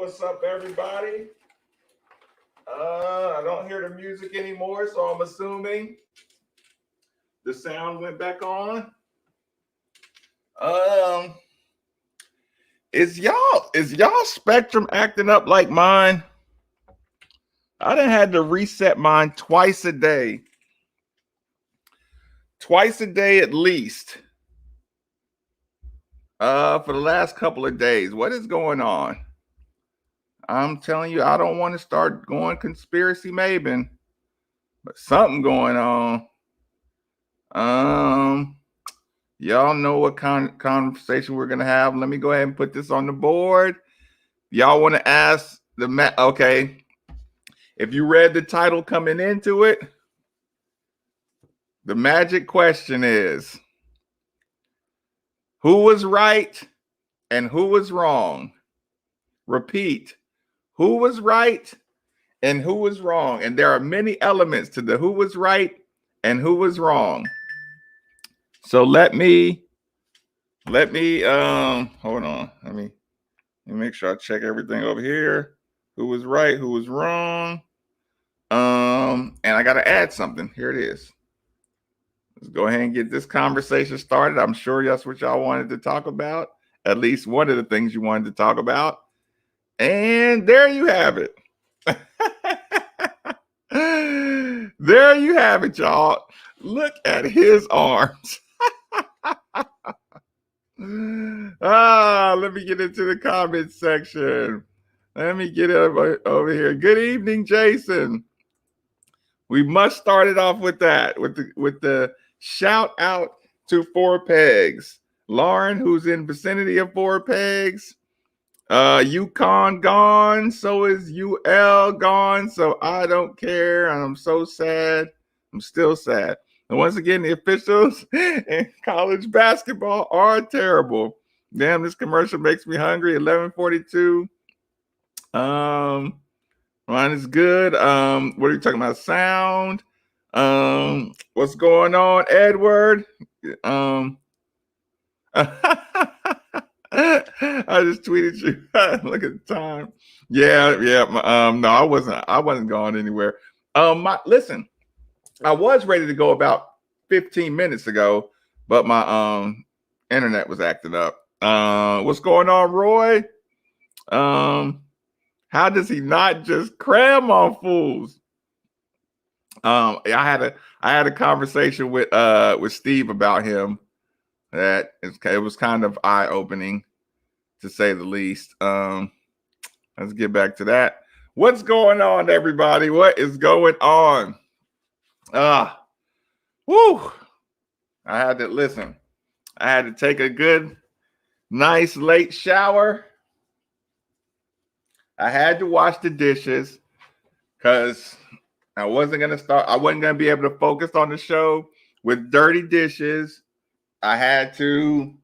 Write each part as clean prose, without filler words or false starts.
What's up, everybody? I don't hear the music anymore, so I'm assuming the sound went back on. Is y'all spectrum acting up like mine? I done had to reset mine twice a day. Twice a day at least. For the last couple of days. What is going on? I'm telling you, I don't want to start going conspiracy MAYBIN, but something going on. Y'all know what kind of conversation we're gonna have. Let me go ahead and put this on the board. Y'all want to ask okay. If you read the title coming into it, the magic question is, who was right and who was wrong? Repeat, who was right and who was wrong? And there are many elements to the who was right and who was wrong. So let me hold on. Let me make sure I check everything over here. Who was right, who was wrong? And I gotta add something. Here it is. Let's go ahead and get this conversation started. I'm sure that's what y'all wanted to talk about. At least one of the things you wanted to talk about. And there you have it. There you have it, y'all. Look at his arms. Let me get into the comment section. Let me get over here. Good evening, Jason. We must start it off with that, with the shout out to Four Pegs. Lauren, who's in vicinity of Four Pegs. Yukon gone, so is UL gone, so I don't care. I'm so sad. I'm still sad. And once again, the officials in college basketball are terrible. Damn, this commercial makes me hungry. 11:42. Mine is good. What are you talking about? Sound. What's going on, Edward? I just tweeted you. Look at the time. Yeah. No, I wasn't going anywhere. Listen, I was ready to go about 15 minutes ago, but my internet was acting up. What's going on, Roy? How does he not just cram on fools? I had a conversation with Steve about him. It was kind of eye-opening, to say the least. Let's get back to that. What's going on, everybody? What is going on? Whoo! I had to take a good, nice late shower. I had to wash the dishes because I wasn't gonna be able to focus on the show with dirty dishes. I had to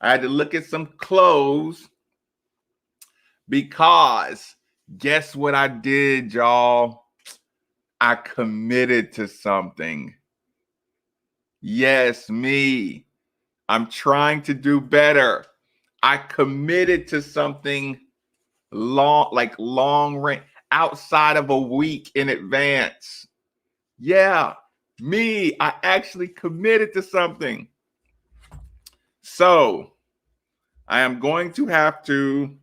look at some clothes because guess what I did, y'all? I committed to something. Yes, me. I'm trying to do better. I committed to something long range, outside of a week in advance. Yeah, me. I actually committed to something. So I am going to have to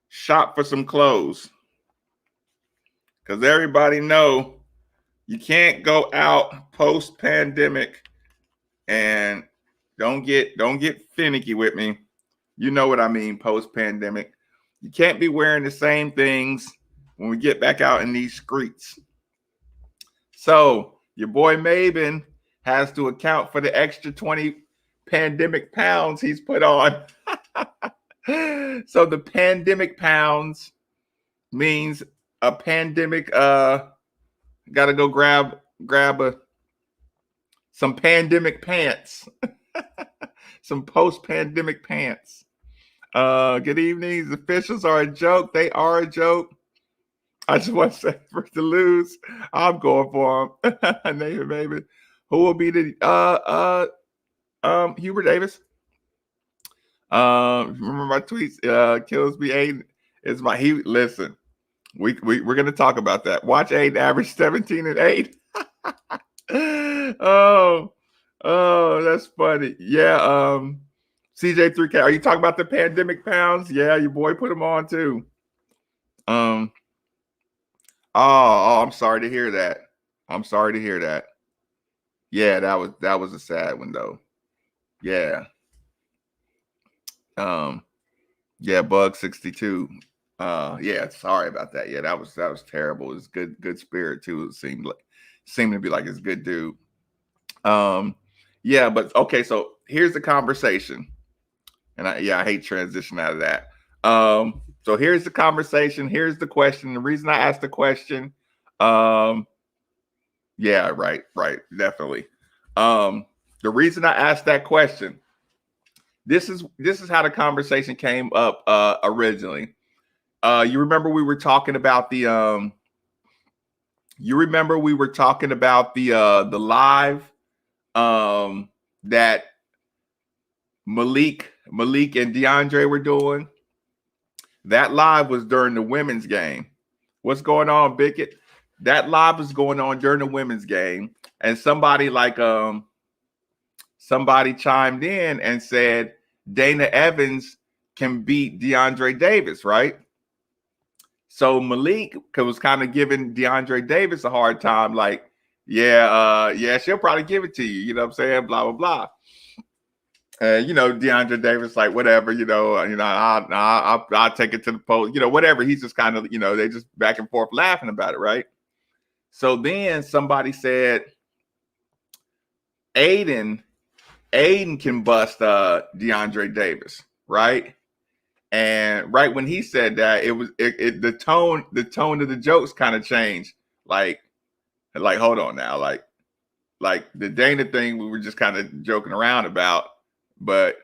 shop for some clothes because everybody know you can't go out post-pandemic, and don't get finicky with me. You know what I mean, post-pandemic. You can't be wearing the same things when we get back out in these streets. So your boy MAYBIN has to account for the extra 20 pandemic pounds he's put on. So the pandemic pounds means a pandemic gotta go grab some pandemic pants. Some post-pandemic pants. Good evening. The officials are a joke. They are a joke. I just want to say, for the lose, I'm going for them. Nathan, baby. Who will be the Hubert Davis? Remember my tweets? Kills me, Aiden. Listen, we're gonna talk about that. Watch Aiden average 17 and 8. Oh, that's funny. Yeah, CJ3K, are you talking about the pandemic pounds? Yeah, your boy put them on too. I'm sorry to hear that. I'm sorry to hear that. Yeah, that was a sad one though. Yeah. Yeah, Bug 62. Yeah, sorry about that. Yeah, that was terrible. It's good spirit too. It seemed to be like it's good dude. Yeah, but okay, so here's the conversation. And I hate transition out of that. So here's the conversation, here's the question. The reason I asked the question, yeah, right, definitely. The reason I asked that question, this is how the conversation came up originally. You remember we were talking about the live that Malik and DeAndre were doing. That live was during the women's game. What's going on, Bickett? That live was going on during the women's game, and somebody chimed in and said Dana Evans can beat DeAndre Davis, right? So Malik was kind of giving DeAndre Davis a hard time, like, yeah, she'll probably give it to you. You know what I'm saying? Blah blah blah. DeAndre Davis, like, whatever, I'll take it to the post, whatever. He's just kind of, they just back and forth laughing about it, right? So then somebody said, Aiden can bust DeAndre Davis, right? And right when he said that, the tone of the jokes kind of changed. Like, hold on now, like the Dana thing we were just kind of joking around about. But,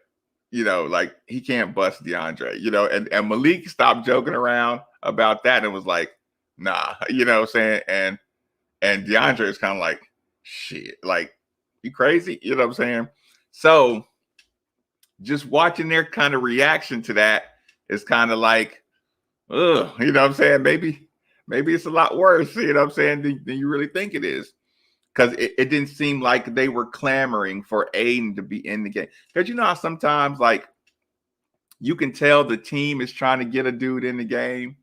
like, he can't bust DeAndre, and Malik stopped joking around about that and was like, nah, you know what I'm saying? And DeAndre is kind of like, shit, like, you crazy? You know what I'm saying? So just watching their kind of reaction to that is kind of like, ugh, you know what I'm saying? Maybe it's a lot worse, you know what I'm saying, than you really think it is. Because it didn't seem like they were clamoring for Aiden to be in the game. Because you know how sometimes, like, you can tell the team is trying to get a dude in the game.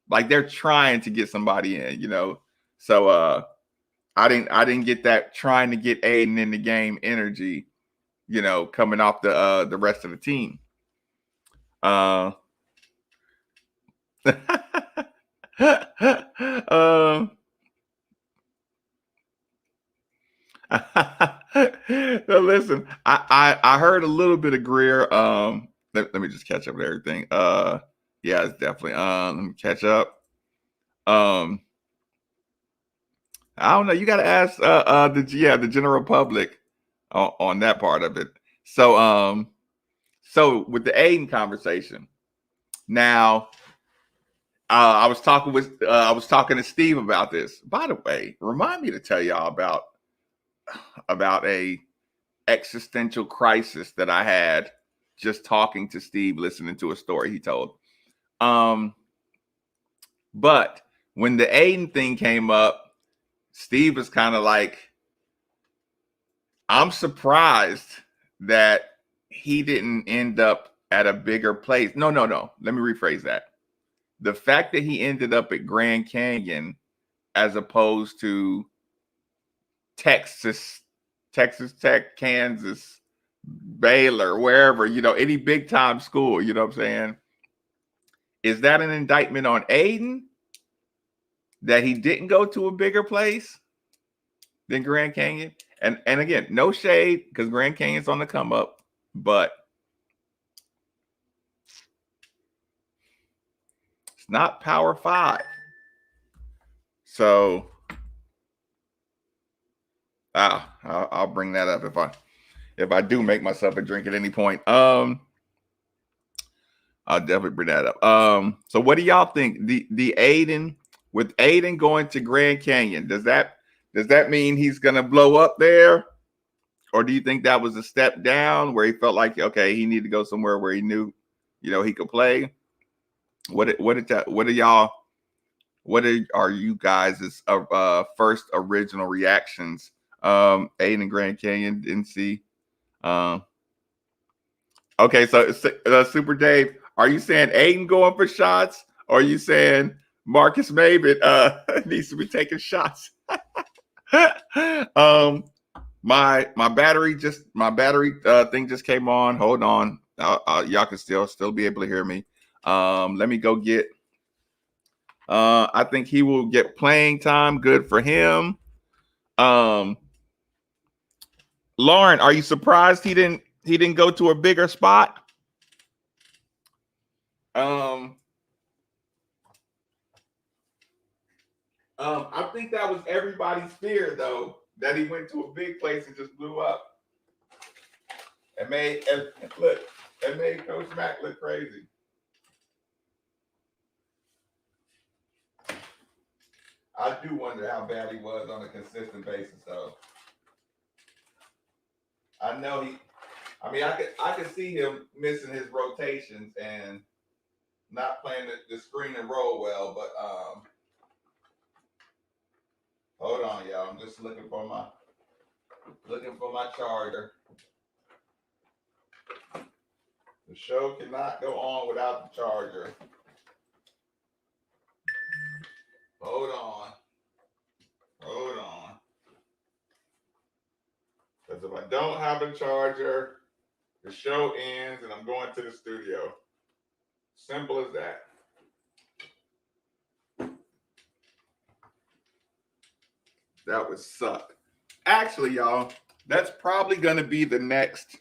Like, they're trying to get somebody in, So I didn't get that trying to get Aiden in the game energy, coming off the rest of the team. So listen, I heard a little bit of Greer. Let me just catch up with everything. Yeah, it's definitely let me catch up. I don't know. You got to ask the general public on that part of it. So so with the Aiden conversation, now I was talking to Steve about this. By the way, remind me to tell y'all about a existential crisis that I had just talking to Steve, listening to a story he told. But when the Aiden thing came up, Steve was kind of like, I'm surprised that he didn't end up at a bigger place. No. Let me rephrase that. The fact that he ended up at Grand Canyon as opposed to Texas Tech, Kansas, Baylor, wherever, any big time school, you know what I'm saying? Is that an indictment on Aiden that he didn't go to a bigger place than Grand Canyon? And again, no shade, because Grand Canyon's on the come up, but it's not Power 5. So I'll bring that up if I do make myself a drink at any point. I'll definitely bring that up. So what do y'all think? The Aiden, with Aiden going to Grand Canyon, does that mean he's gonna blow up there? Or do you think that was a step down where he felt like, okay, he needed to go somewhere where he knew, he could play? What are you guys' first original reactions? Aiden and Grand Canyon didn't see. Okay, so Super Dave, are you saying Aiden going for shots, or are you saying Marcus MAYBIN needs to be taking shots? My battery thing just came on. Hold on, y'all can still be able to hear me. Let me go get. I think he will get playing time. Good for him. Lauren, are you surprised he didn't go to a bigger spot? I think that was everybody's fear, though, that he went to a big place and just blew up. It made Coach Mack look crazy. I do wonder how bad he was on a consistent basis, though. I know I could see him missing his rotations and not playing the screen and roll well, but hold on, y'all. I'm just looking for my charger. The show cannot go on without the charger. Hold on. Because if I don't have a charger, the show ends and I'm going to the studio. Simple as that. That would suck. Actually, y'all, that's probably going to be the next.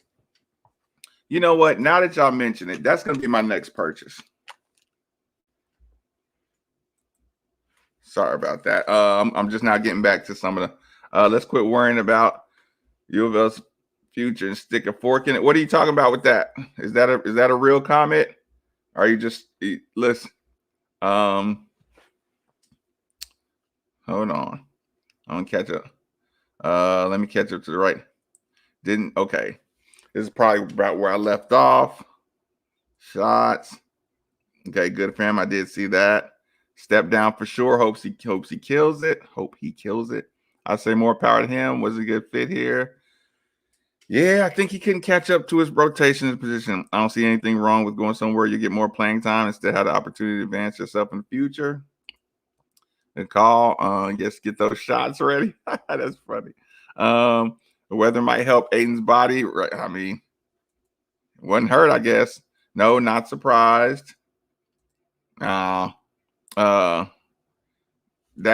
You know what? Now that y'all mention it, that's going to be my next purchase. Sorry about that. I'm just now getting back to some of the. Let's quit worrying about U of L's future and stick a fork in it. What are you talking about with that? Is that a real comment? Or are you just listen? Hold on. I'm gonna catch up. Let me catch up to the right. Okay. This is probably about where I left off. Shots. Okay, good for him. I did see that. Step down for sure. Hopes he kills it. Hope he kills it. I say more power to him. Was a good fit here. Yeah, I think he can catch up to his rotation position. I don't see anything wrong with going somewhere you get more playing time and still have the opportunity to advance yourself in the future. Good call. Just get those shots ready. That's funny. The weather might help Aiden's body. Right? I mean, wasn't hurt, I guess. No, not surprised. That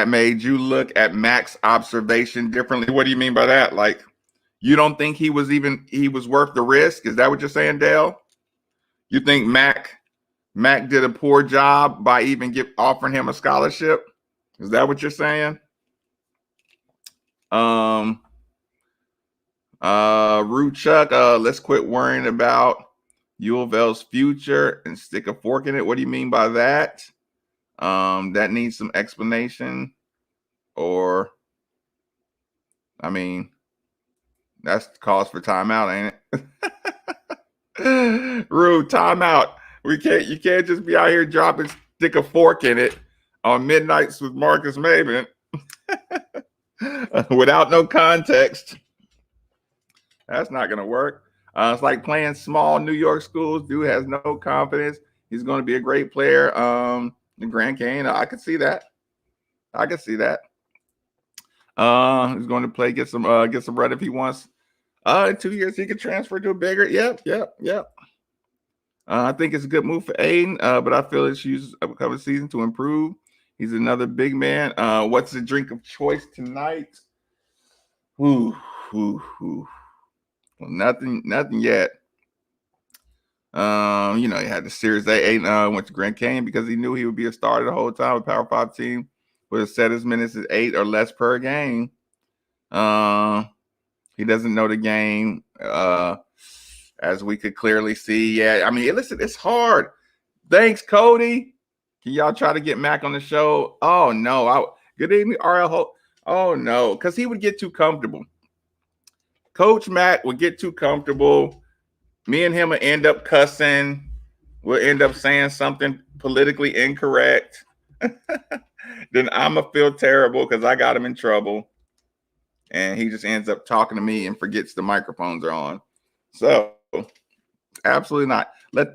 made you look at Mac's observation differently. What do you mean by that? Like, you don't think he was worth the risk? Is that what you're saying, Dale? You think Mac did a poor job by even offering him a scholarship? Is that what you're saying? Root Chuck, let's quit worrying about U of L's future and stick a fork in it. What do you mean by that? That needs some explanation. Or, I mean, that's cause for timeout, ain't it? Rude, timeout. You can't just be out here dropping, stick a fork in it on Midnights with Marcus MAYBIN without no context. That's not gonna work. It's like playing small New York schools. Dude has no confidence. He's going to be a great player. In Grand Canyon, I could see that. He's going to play, get some run if he wants. In 2 years, he could transfer to a bigger. Yep. I think it's a good move for Aiden, but I feel it's used a couple of seasons to improve. He's another big man. What's the drink of choice tonight? Well, nothing yet. He had the Series A. Aiden went to Grand Canyon because he knew he would be a starter the whole time. A Power 5 team would have set his minutes at 8 or less per game. He doesn't know the game, as we could clearly see. Yeah, I mean, listen, it's hard. Thanks, Cody. Can y'all try to get Mac on the show? Oh, no. Good evening, RL. Oh, no, because he would get too comfortable. Coach Mac would get too comfortable. Me and him would end up cussing. will end up saying something politically incorrect. Then I'm going to feel terrible because I got him in trouble. And he just ends up talking to me and forgets the microphones are on. So absolutely not. Let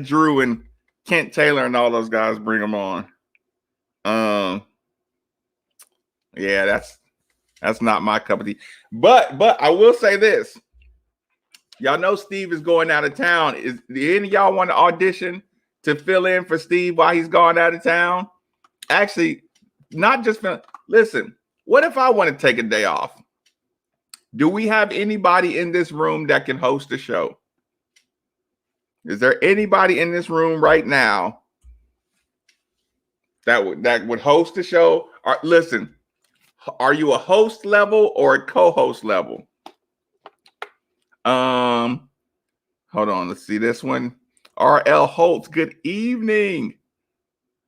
Drew and Kent Taylor and all those guys bring them on. Yeah, that's not my cup of tea. But I will say this. Y'all know Steve is going out of town. Is any of y'all want to audition to fill in for Steve while he's gone out of town? Actually, not just listen, what if I want to take a day off? Do we have anybody in this room that can host a show? Is there anybody in this room right now that would host a show? Or, listen, are you a host level or a co-host level? Hold on, let's see this one. R.L. Holtz, good evening.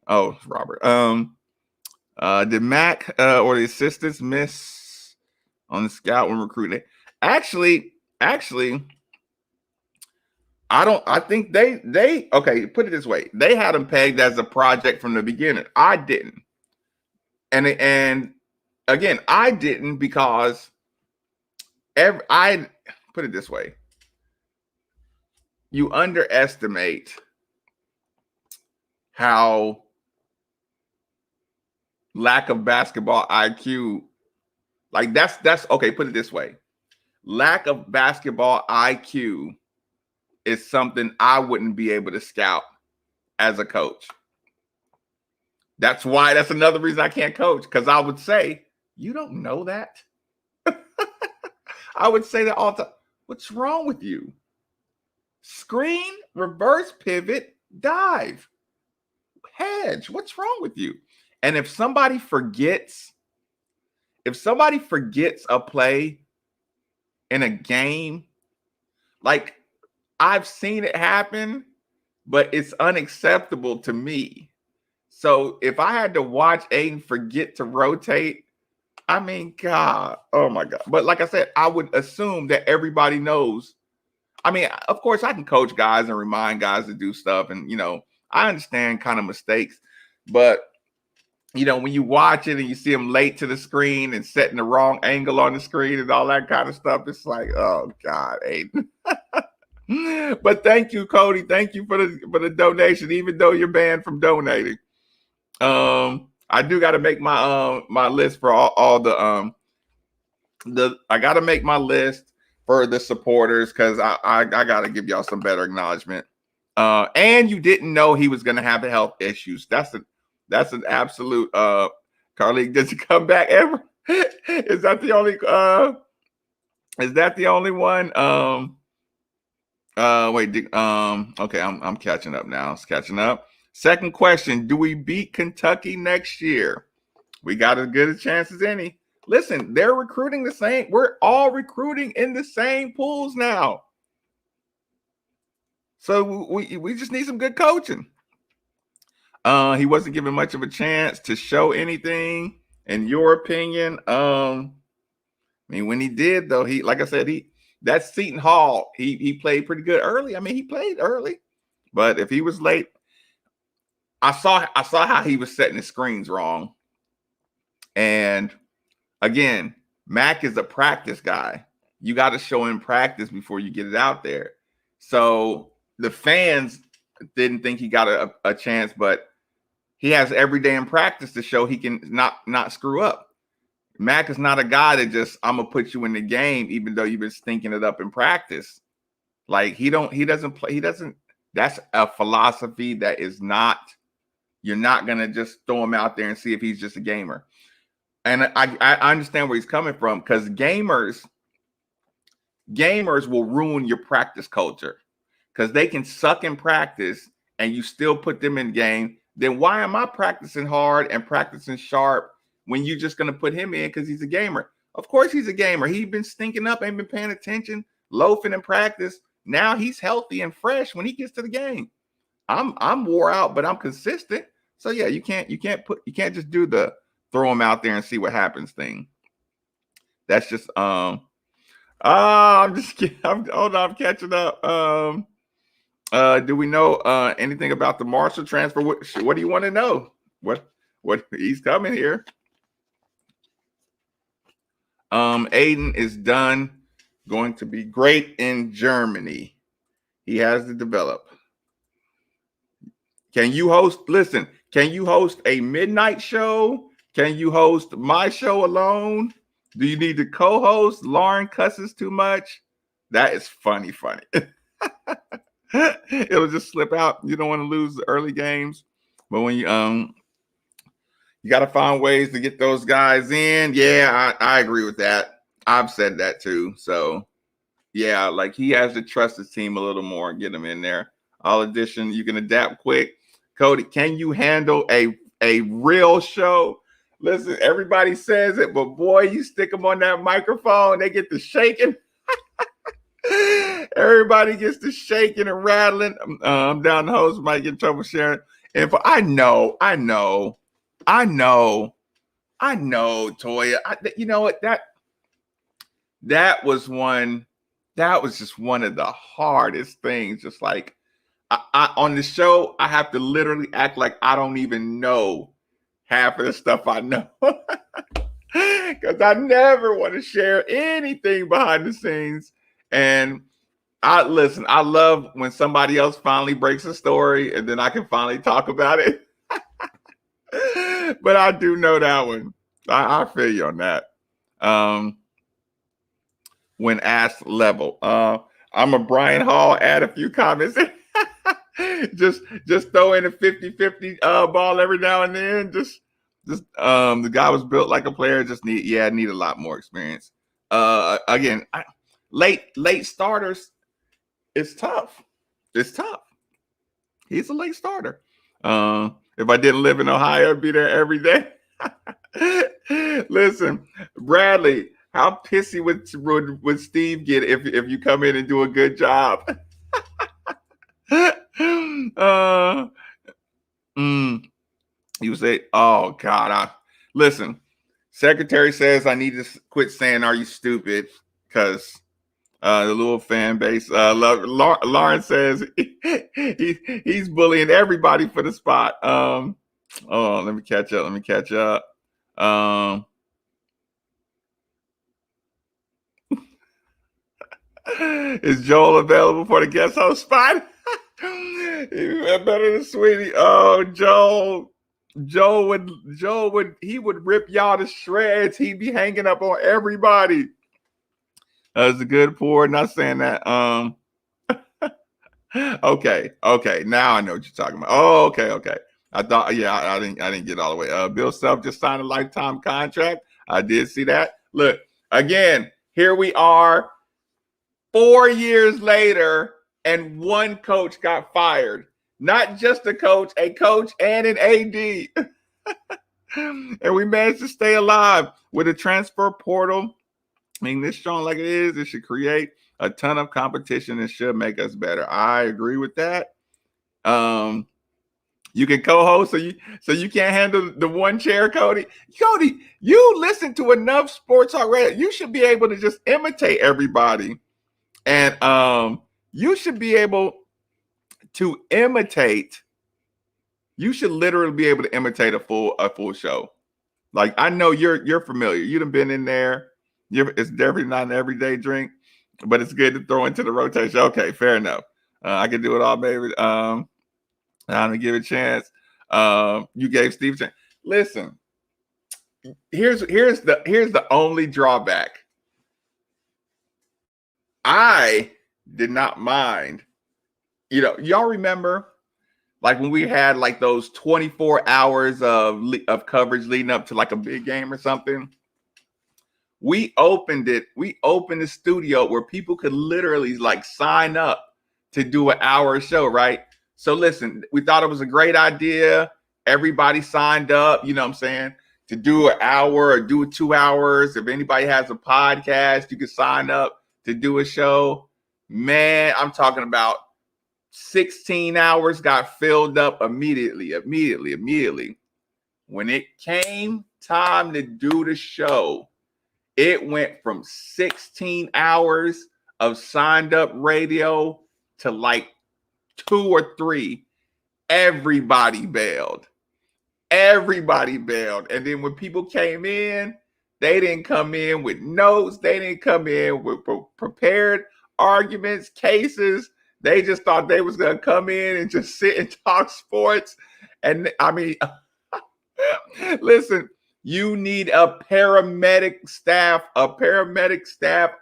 Oh, Robert. Did Mac or the assistants miss on the scout when recruiting? Actually, I think they okay, put it this way. They had him pegged as a project from the beginning. I didn't. And again, I didn't because I put it this way. You underestimate how lack of basketball IQ, like that's okay, put it this way. Lack of basketball IQ is something I wouldn't be able to scout as a coach. That's another reason I can't coach, because I would say, you don't know that. I would say that all the time. What's wrong with you? Screen, reverse pivot, dive, hedge. What's wrong with you? And if somebody forgets a play in a game, like I've seen it happen, but it's unacceptable to me. So if I had to watch Aiden forget to rotate, I mean, God, oh my God. But like I said, I would assume that everybody knows. I mean, of course, I can coach guys and remind guys to do stuff. And, I understand kind of mistakes. But, when you watch it and you see them late to the screen and setting the wrong angle on the screen and all that kind of stuff, it's like, oh, God, Aiden. But thank you, Cody. Thank you for the donation, even though you're banned from donating. I do got to make my my list for all the I got to make my list for the supporters, because I got to give y'all some better acknowledgement. And you didn't know he was going to have health issues. That's an absolute. Carly, does he come back ever? Is that the only? Is that the only one? Wait. Okay, I'm catching up now. It's catching up. Second question: do we beat Kentucky next year? We got as good a chance as any. Listen, they're recruiting the same. We're all recruiting in the same pools now. So we just need some good coaching. He wasn't given much of a chance to show anything, in your opinion. I mean, when he did, though, like I said, that's Seton Hall. He played pretty good early. I mean, he played early, but if he was late, I saw how he was setting his screens wrong. And again, Mac is a practice guy. You got to show him practice before you get it out there. So the fans didn't think he got a chance, but he has every day in practice to show he can not screw up. Mac is not a guy that just, I'm gonna put you in the game, even though you've been stinking it up in practice. Like he doesn't play. That's a philosophy that is not. You're not gonna just throw him out there and see if he's just a gamer. And I understand where he's coming from, because gamers will ruin your practice culture, because they can suck in practice and you still put them in game. Then why am I practicing hard and practicing sharp when you're just going to put him in because he's a gamer? Of course he's a gamer. He's been stinking up, ain't been paying attention, loafing in practice. Now he's healthy and fresh when he gets to the game. I'm wore out, but I'm consistent. So yeah, you can't just do the throw him out there and see what happens thing. That's just I'm just kidding. I'm catching up. Do we know anything about the Marshall transfer? What do you want to know? What he's coming here? Aiden is done. Going to be great in Germany. He has to develop. Can you host? Listen, can you host a midnight show? Can you host my show alone? Do you need to co-host? Lauren cusses too much. That is funny. It'll just slip out. You don't want to lose the early games, but when you got to find ways to get those guys in. Yeah, I agree with that. I've said that too. So yeah, like he has to trust his team a little more and get them in there. All addition, you can adapt quick. Cody, can you handle a real show? Listen, everybody says it, but boy, you stick them on that microphone, they get to shaking. Everybody gets to shaking and rattling. I'm down the host, might get in trouble sharing. And I know, Toya. You know what? That was just one of the hardest things. Just like I on the show, I have to literally act like I don't even know half of the stuff I know. Because I never want to share anything behind the scenes. And I love when somebody else finally breaks a story and then I can finally talk about it. But I do know that one. I feel you on that. When asked level. I'm a Brian Hall, add a few comments. just throw in a 50-50 ball every now and then. Just the guy was built like a player, need a lot more experience. Again, late starters, it's tough. He's a late starter. If I didn't live in Ohio, I'd be there every day. Listen, Bradley, how pissy would Steve get if you come in and do a good job? You say, "Oh God, listen." Secretary says I need to quit saying "Are you stupid?" Because the little fan base. Lauren says he's bullying everybody for the spot. Oh, let me catch up. Is Joel available for the guest host spot? Better than Sweetie. Oh, Joel would rip y'all to shreds. He'd be hanging up on everybody. That's a good pour. Not saying that. Okay. Now I know what you're talking about. Oh, okay. I thought, I didn't get all the way. Bill Self just signed a lifetime contract. I did see that. Look, again, here we are 4 years later, and one coach got fired. Not just a coach and an AD. And we managed to stay alive with a transfer portal. I mean, this strong like it is, it should create a ton of competition and should make us better. I agree with that. You can co-host, so you can't handle the one chair, Cody. Cody, you listen to enough sports already. You should be able to just imitate everybody. And you should be able to imitate. You should literally be able to imitate a full show. Like, I know you're familiar. You've been in there. It's definitely not an everyday drink, but it's good to throw into the rotation. Okay, fair enough. I can do it all, baby. I'm gonna give it a chance. You gave Steve a chance. Listen, here's the only drawback. I did not mind. Y'all remember, like when we had like those 24 hours of coverage leading up to like a big game or something. We opened the studio where people could literally like sign up to do an hour show, right? So listen, we thought it was a great idea. Everybody signed up, you know what I'm saying, to do an hour or do 2 hours. If anybody has a podcast, you can sign up to do a show. Man, I'm talking about 16 hours got filled up immediately. When it came time to do the show, it went from 16 hours of signed up radio to like 2 or 3, everybody bailed. Everybody bailed. And then when people came in, they didn't come in with notes. They didn't come in with prepared arguments, cases. They just thought they was going to come in and just sit and talk sports. And I mean, listen, you need a paramedic staff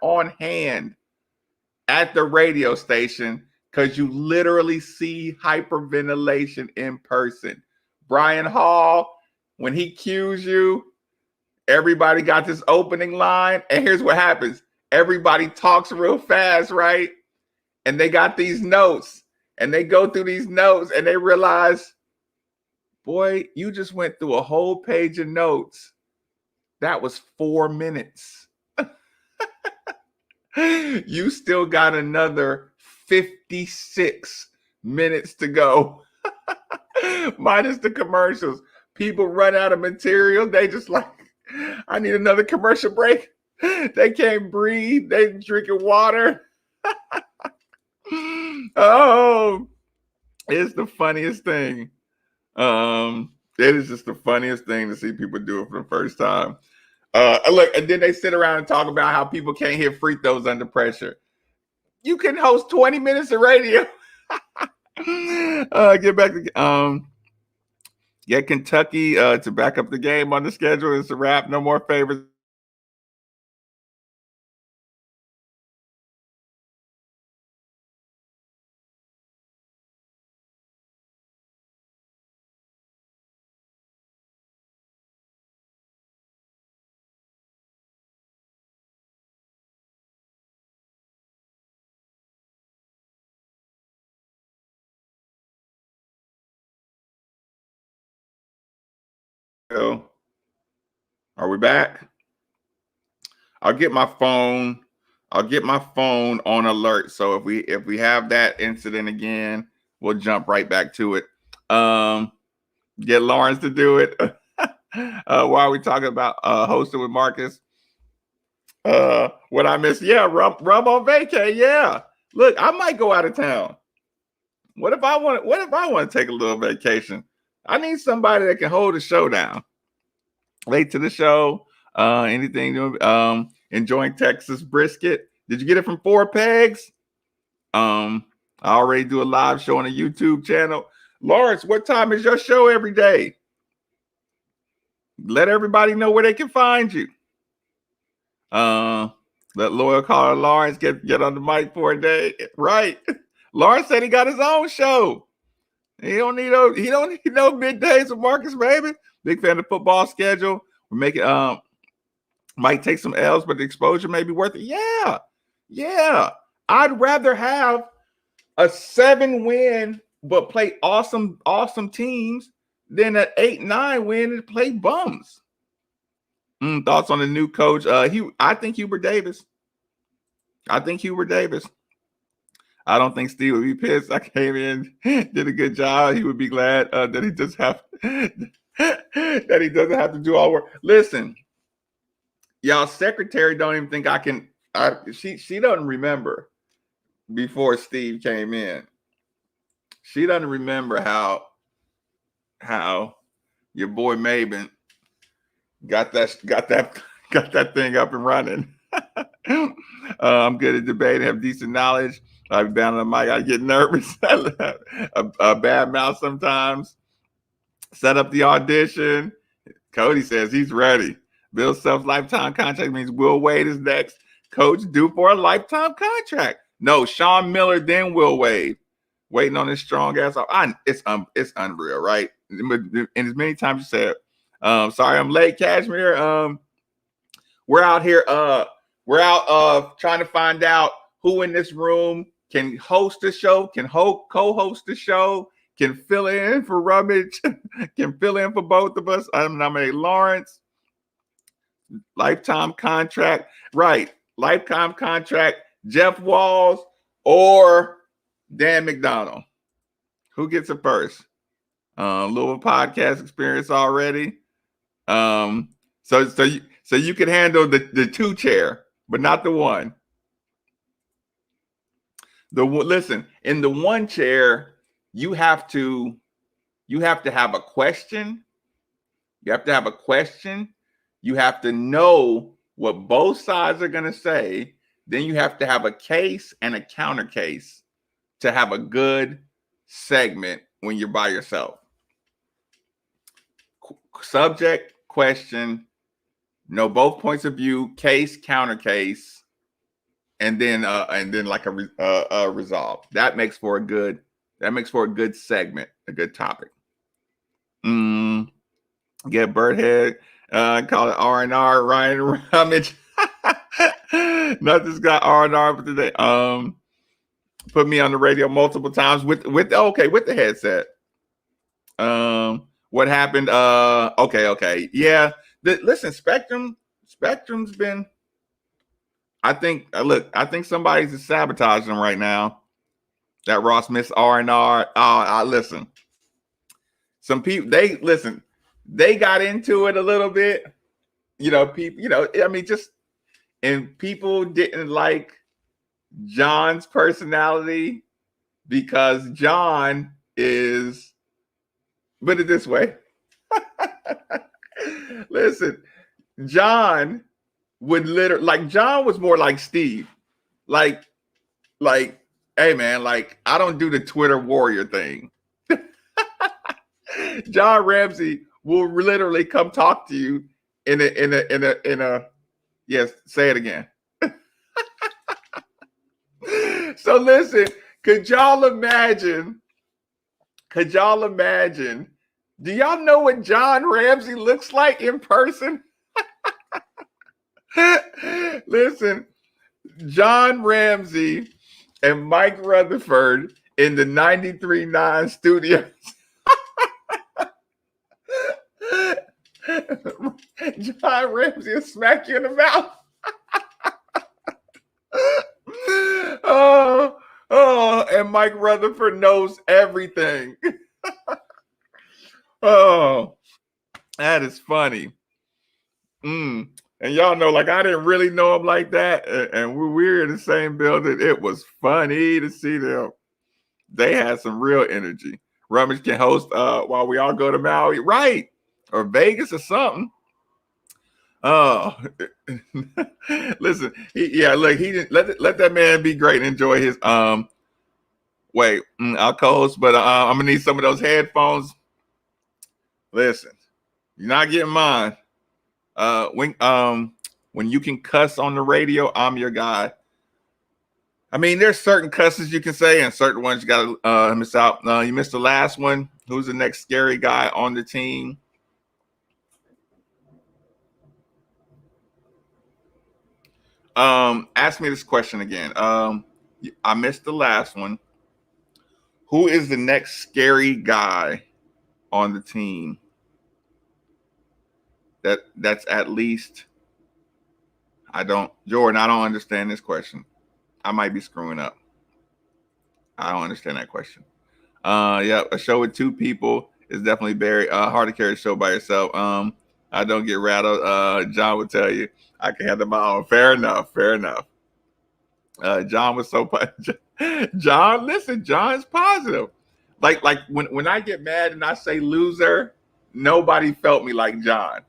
on hand at the radio station, because you literally see hyperventilation in person. Brian Hall, when he cues you, everybody got this opening line, and here's what happens. Everybody talks real fast, right? And they got these notes, and they go through these notes, and they realize, boy, you just went through a whole page of notes. That was 4 minutes. You still got another 56 minutes to go. Minus the commercials. People run out of material. They just like, I need another commercial break. They can't breathe. They drinking water. Oh, it's the funniest thing. It is just the funniest thing to see people do it for the first time. Look, and then they sit around and talk about how people can't hit free throws under pressure. You can host 20 minutes of radio. Get back to get Kentucky to back up the game on the schedule. It's a wrap. No more favorites. Are we back? I'll get my phone on alert. So if we have that incident again, we'll jump right back to it. Get Lawrence to do it. While we talking about hosting with Marcus. What I missed? Yeah, rum on vacay. Yeah. Look, I might go out of town. What if I want to take a little vacation? I need somebody that can hold the show down. Late to the show. Anything enjoying Texas brisket. Did you get it from Four Pegs? I already do a live show on a YouTube channel. Lawrence, what time is your show every day? Let everybody know where they can find you. Let loyal caller Lawrence get on the mic for a day. Right. Lawrence said he got his own show. He don't need no middays with Marcus, baby. Big fan of the football schedule. We're making might take some L's, but the exposure may be worth it. Yeah. Yeah. I'd rather have a 7-win but play awesome teams than an 8-9 win and play bums. Thoughts on the new coach? I think Hubert Davis. I don't think Steve would be pissed. I came in, did a good job. He would be glad that he doesn't have to do all work. Listen, y'all, secretary don't even think I can. She doesn't remember before Steve came in. She doesn't remember how your boy MAYBIN got that thing up and running. I'm good at debating, have decent knowledge. I've been on the mic. I get nervous. a bad mouth sometimes. Set up the audition. Cody says he's ready. Bill Self's lifetime contract means Will Wade is next. Coach due for a lifetime contract. No, Sean Miller, then Will Wade. Waiting on his strong ass. It's unreal, right? And as many times you said, sorry I'm late, Cashmere. We're out here. We're out trying to find out who in this room can host the show, can co-host the show, can fill in for Rummage, can fill in for both of us. I'm nominating Lawrence. Lifetime contract, right? Lifetime contract. Jeff Walls or Dan McDonald. Who gets it first? Little podcast experience already. So you can handle the 2 chair, but not the 1. Listen, in the one chair, you have to have a question. You have to have a question. You have to know what both sides are going to say. Then you have to have a case and a counter case to have a good segment when you're by yourself. Subject, question, know both points of view, case, counter case, and then like a resolve. That makes for a good segment, a good topic. Get Birdhead, call it R&R, Ryan Rummage. Nothing's got R&R for today. Put me on the radio multiple times with the headset. What happened? Okay. Yeah. Listen, Spectrum's been, I think somebody's sabotaging them right now. That Ross missed R&R. Listen. Some people, they got into it a little bit. People, and people didn't like John's personality because John is, put it this way. Listen, John would John was more like Steve. Like, hey man, like I don't do the Twitter warrior thing. John Ramsey will literally come talk to you in a yes, say it again. So listen, could y'all imagine? Do y'all know what John Ramsey looks like in person? Listen, John Ramsey and Mike Rutherford in the 93.9 studios. John Ramsey will smack you in the mouth. And Mike Rutherford knows everything. Oh, that is funny. And y'all know, like, I didn't really know him like that. And we're in the same building. It was funny to see them. They had some real energy. Rummage can host while we all go to Maui, right? Or Vegas or something. Oh, listen, he didn't let that man be great and enjoy his I'll co-host, but I'm gonna need some of those headphones. Listen, you're not getting mine. When you can cuss on the radio, I'm your guy. I mean, there's certain cusses you can say and certain ones you gotta miss out. You missed the last one. Who's the next scary guy on the team? Ask me this question again. I missed the last one. Who is the next scary guy on the team? That's at least, Jordan, I don't understand this question. I might be screwing up. I don't understand that question. Yeah, a show with two people is definitely very hard to carry a show by yourself. I don't get rattled. John would tell you I can handle my own. Fair enough. John was so John, listen, John's positive. Like when I get mad and I say loser, nobody felt me like John.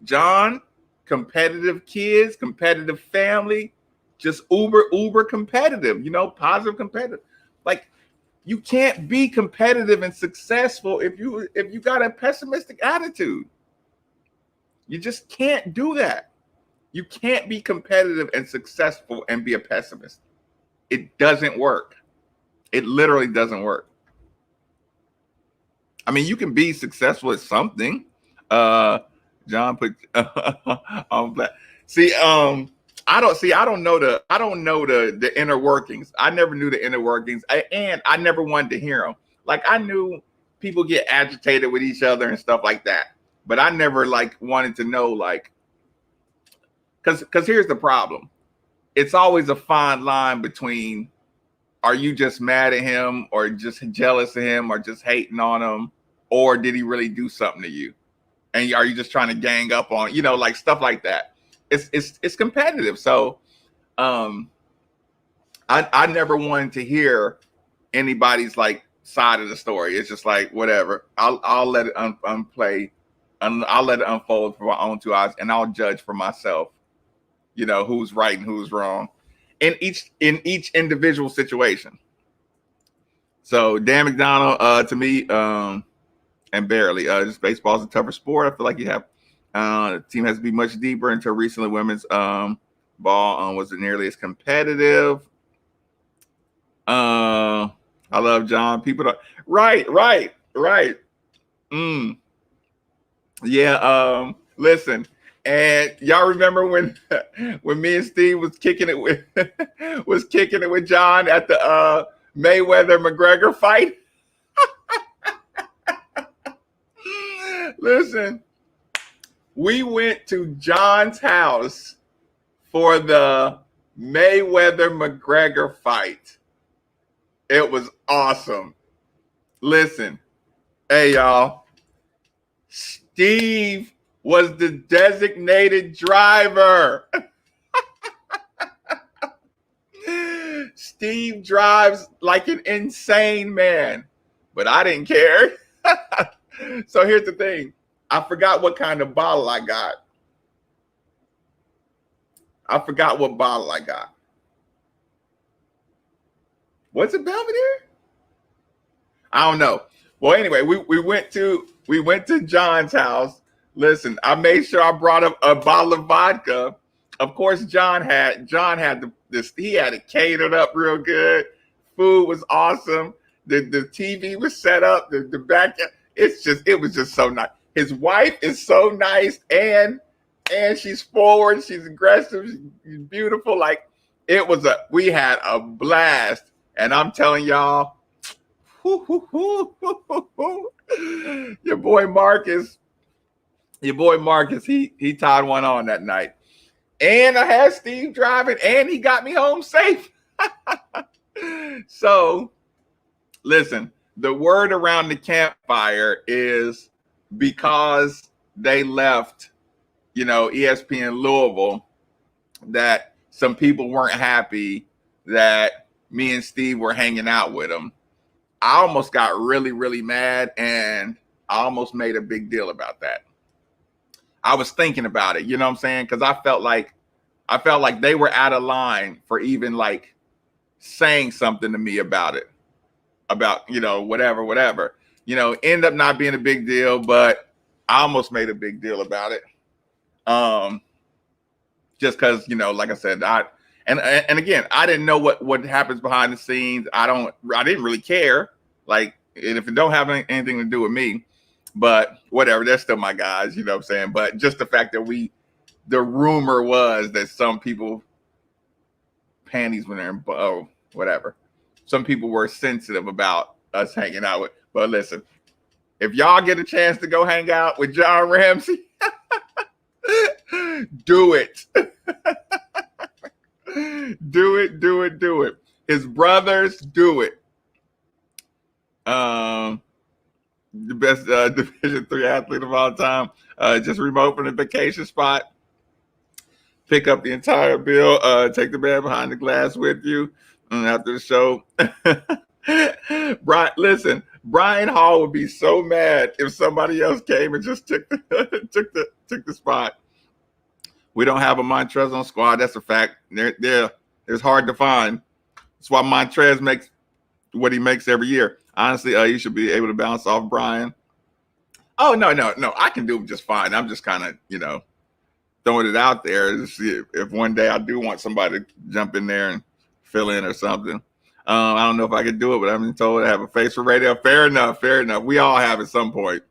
John, competitive kids, competitive family, just uber competitive, positive competitive. Like, you can't be competitive and successful if you got a pessimistic attitude. You just can't do that. You can't be competitive and successful and be a pessimist. It doesn't work. It literally doesn't work. I mean, you can be successful at something. John put on black. I don't know the inner workings. I never knew the inner workings, and I never wanted to hear them. Like, I knew people get agitated with each other and stuff like that, but I never wanted to know, because here's the problem. It's always a fine line between, are you just mad at him or just jealous of him or just hating on him, or did he really do something to you? And are you just trying to gang up on, stuff like that? It's competitive. So, I never wanted to hear anybody's like side of the story. It's just like whatever. I'll let it unplay, I'll let it unfold for my own two eyes, and I'll judge for myself. You know who's right and who's wrong in each individual situation. So Dan McDonald, to me, and barely. Just baseball's a tougher sport. I feel like you have the team has to be much deeper. Until recently, women's ball wasn't nearly as competitive. I love John. People don't right. Yeah. Listen, and y'all remember when when me and Steve was kicking it with John at the Mayweather McGregor fight? Listen, we went to John's house for the Mayweather McGregor fight. It was awesome. Listen, hey y'all, Steve was the designated driver. Steve drives like an insane man, but I didn't care. So here's the thing. I forgot what kind of bottle I got. I forgot what bottle I got. Was it Belvedere? I don't know. Well, anyway, we went to John's house. Listen, I made sure I brought up a bottle of vodka. Of course, John had this. He had it catered up real good. Food was awesome. The TV was set up. The back. It was just so nice. His wife is so nice, and she's forward. She's aggressive. She's beautiful. Like we had a blast. And I'm telling y'all, your boy Marcus, he tied one on that night. And I had Steve driving, and he got me home safe. So, listen, the word around the campfire is because they left, ESPN Louisville, that some people weren't happy that me and Steve were hanging out with him. I almost got really, really mad, and I almost made a big deal about that. I was thinking about it, you know what I'm saying? Because I felt like they were out of line for even like saying something to me about it, about whatever. End up not being a big deal, but I almost made a big deal about it. Just because like I said, And again, I didn't know what happens behind the scenes. I didn't really care. Like, and if it don't have anything to do with me, but whatever, they're still my guys, you know what I'm saying? But just the fact that the rumor was that some people panties when they're in, whatever. Some people were sensitive about us hanging out with. But listen, if y'all get a chance to go hang out with John Ramsey, do it. Do it. His brothers, do it. The best Division III athlete of all time. Just remote from the vacation spot. Pick up the entire bill. Take the man behind the glass with you after the show. Brian Hall would be so mad if somebody else came and just took the spot. We don't have a Montrez on squad. That's a fact. It's hard to find. That's why Montrez makes what he makes every year. Honestly, you should be able to bounce off Brian. Oh, no. I can do it just fine. I'm just kind of, throwing it out there to see if one day I do want somebody to jump in there and fill in or something. I don't know if I could do it, but I've been told I have a face for radio. Fair enough. We all have at some point.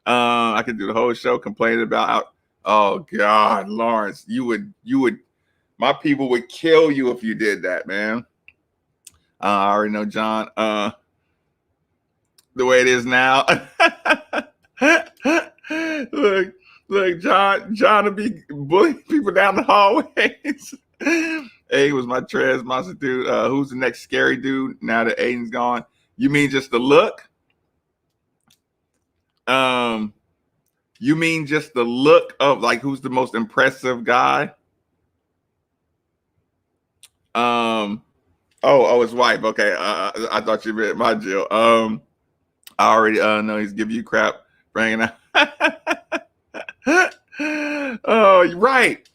I could do the whole show complaining about oh God, Lawrence, you would, my people would kill you if you did that, man. I already know John, the way it is now. Look, John would be bullying people down the hallways. Hey, was my Trez monster dude. Who's the next scary dude now that Aiden's gone? You mean just the look? You mean just the look of like who's the most impressive guy? His wife. Okay, I thought you meant my Jill. I already know he's giving you crap for hanging out. Oh, right.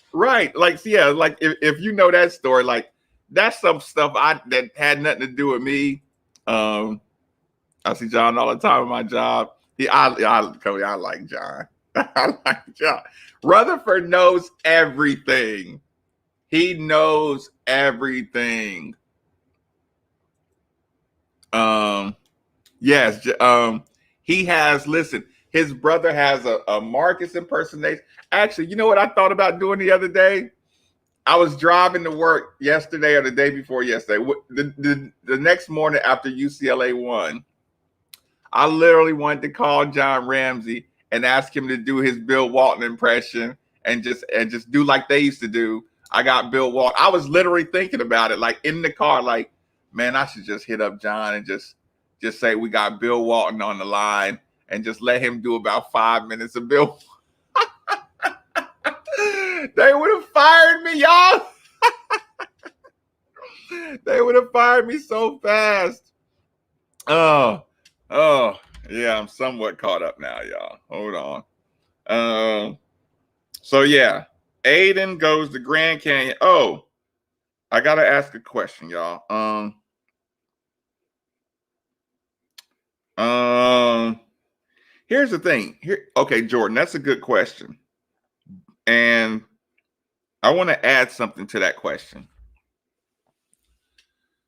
Like, yeah, like if you know that story, like that's some stuff that had nothing to do with me. I see John all the time at my job. Cody, I like John. I like John. Rutherford knows everything. He knows everything. Yes. He has. Listen, his brother has a Marcus impersonation. Actually, you know what I thought about doing the other day? I was driving to work yesterday or the day before yesterday. The next morning after UCLA won, I literally wanted to call John Ramsey and ask him to do his Bill Walton impression and just do like they used to do. I got Bill Walton. I was literally thinking about it, like in the car, like, man, I should just hit up John and just say we got Bill Walton on the line and just let him do about 5 minutes of Bill. They would have fired me, y'all. They would have fired me so fast. Oh, yeah, I'm somewhat caught up now, y'all. Hold on. So yeah, Aiden goes to Grand Canyon. Oh, I gotta ask a question, y'all. Here's the thing. Okay, Jordan, that's a good question, and I want to add something to that question.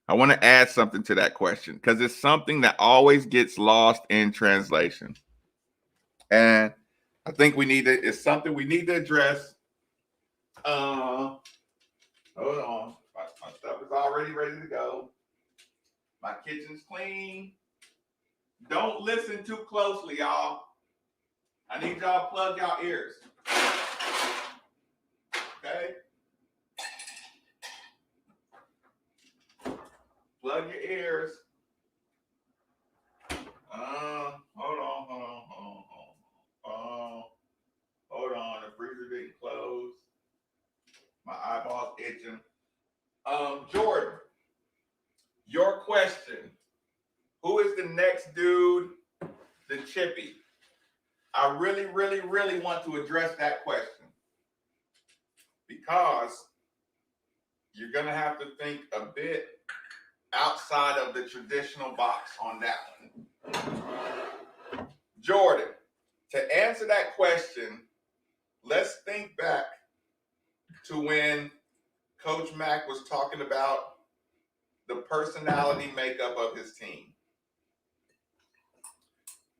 Because it's something that always gets lost in translation. And I think it's something we need to address. Hold on. My stuff is already ready to go. My kitchen's clean. Don't listen too closely, y'all. I need y'all to plug y'all ears. Okay? Plug your ears. Hold on. The freezer didn't close. My eyeballs itching. Jordan, your question. Who is the next dude? The Chippy. I really, really, really want to address that question because you're going to have to think a bit outside of the traditional box on that one. Jordan, to answer that question, let's think back to when Coach Mack was talking about the personality makeup of his team.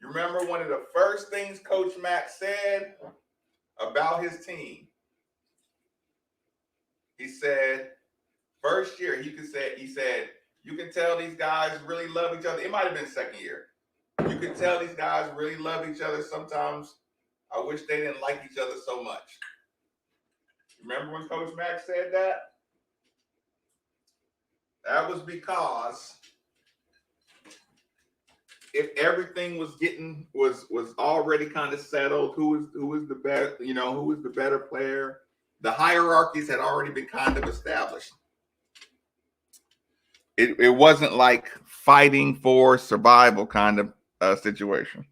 You remember one of the first things Coach Mack said about his team? He said, first year, he said, you can tell these guys really love each other. It might have been second year. You can tell these guys really love each other. Sometimes I wish they didn't like each other so much. Remember when Coach Mack said that? That was because if everything was already kind of settled, who was the best, who was the better player, the hierarchies had already been kind of established. It wasn't like fighting for survival kind of situation.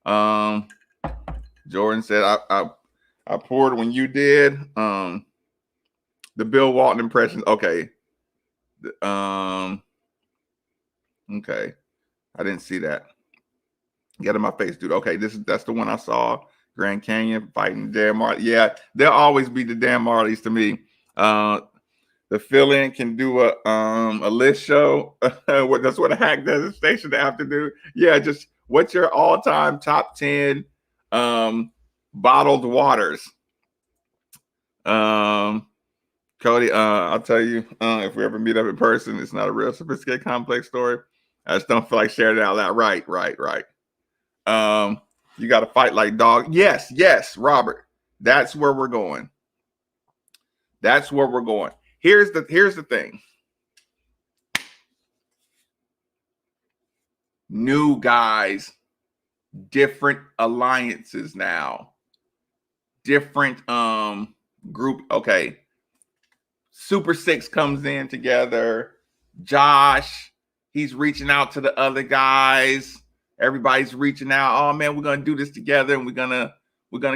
Jordan said, I poured when you did. The Bill Walton impression. Okay. Okay. I didn't see that. Get in my face, dude. Okay, that's the one I saw. Grand Canyon fighting Dan Marley. Yeah, there'll always be the Dan Marleys to me. The fill-in can do a list show. That's what a hack does. A station to have to do. Yeah, just what's your all-time top 10 bottled waters? Cody, I'll tell you, if we ever meet up in person, it's not a real sophisticated, complex story. I just don't feel like sharing it out loud. Right. You got to fight like dog. Yes, Robert. That's where we're going. Here's the thing. New guys, different alliances now. Different group. Okay. Super Six comes in together. Josh, he's reaching out to the other guys. Everybody's reaching out. Oh man, we're gonna do this together, and we're gonna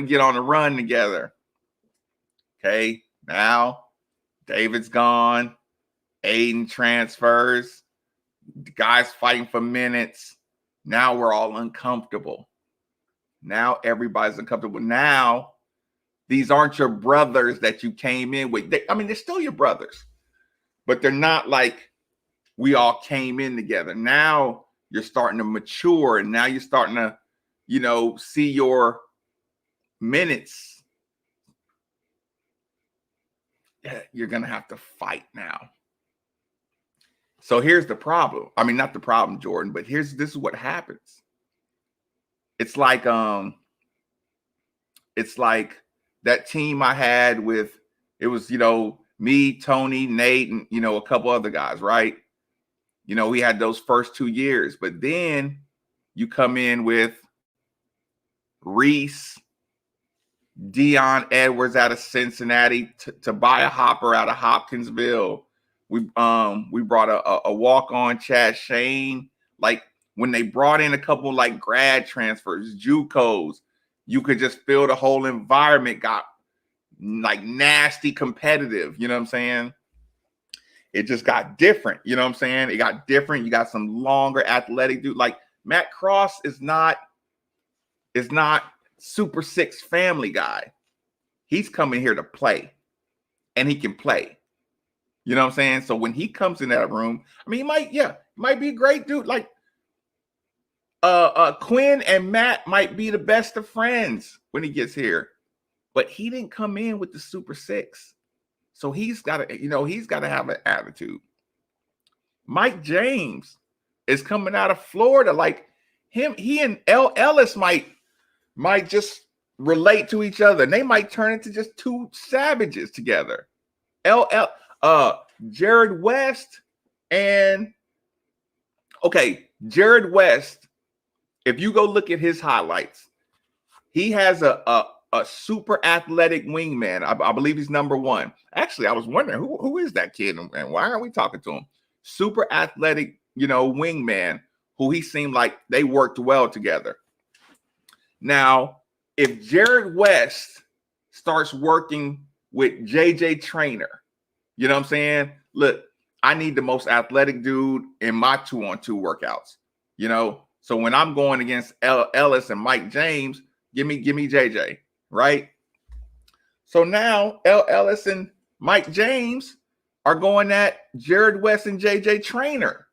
get on the run together. Okay, now David's gone. Aiden transfers. The guys fighting for minutes. Now we're all uncomfortable. Now everybody's uncomfortable. Now these aren't your brothers that you came in with. They're still your brothers, but they're not like we all came in together. Now you're starting to mature, and now you're starting to, see your minutes. Yeah, you're going to have to fight now. So here's the problem. I mean, not the problem, Jordan, but this is what happens. It's like that team I had with, it was, me, Tony, Nate, and, a couple other guys, right? We had those first 2 years, but then you come in with Reese, Dion Edwards out of Cincinnati, Tobiah Hopper out of Hopkinsville. We brought a walk-on Chad Shane. Like when they brought in a couple like grad transfers, JUCOs, you could just feel the whole environment got like nasty competitive. You know what I'm saying? It just got different. You know what I'm saying? It got different. You got some longer athletic dude. Like Matt Cross is not Super Six family guy. He's coming here to play, and he can play. You know what I'm saying? So when he comes in that room, I mean, he might be a great dude. Like Quinn and Matt might be the best of friends when he gets here, but he didn't come in with the Super Six. So he's got to have an attitude. Mike James is coming out of Florida. Like he and Ellis might just relate to each other. And they might turn into just two savages together. Jared West Jared West, if you go look at his highlights, he has a super athletic wingman. I believe he's number one. Actually, I was wondering who is that kid and why aren't we talking to him? Super athletic, wingman who he seemed like they worked well together. Now, if Jared West starts working with JJ Trainer, you know what I'm saying? Look, I need the most athletic dude in my 2-on-2 workouts, So when I'm going against Ellis and Mike James, give me JJ. Right? So now Ellis and Mike James are going at Jared West and JJ Trainer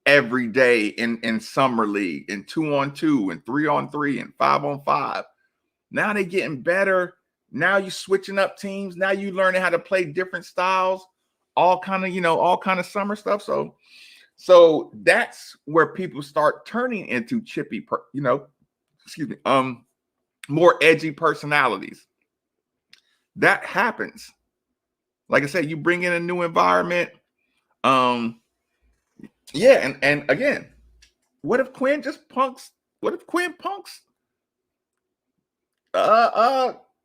every day in summer league, in 2-on-2 and 3-on-3 and 5-on-5. Now they're getting better. Now you're switching up teams. Now you learning how to play different styles, all kind of summer stuff. So that's where people start turning into chippy, more edgy personalities. That happens. Like I said, you bring in a new environment. And again, what if Quinn punks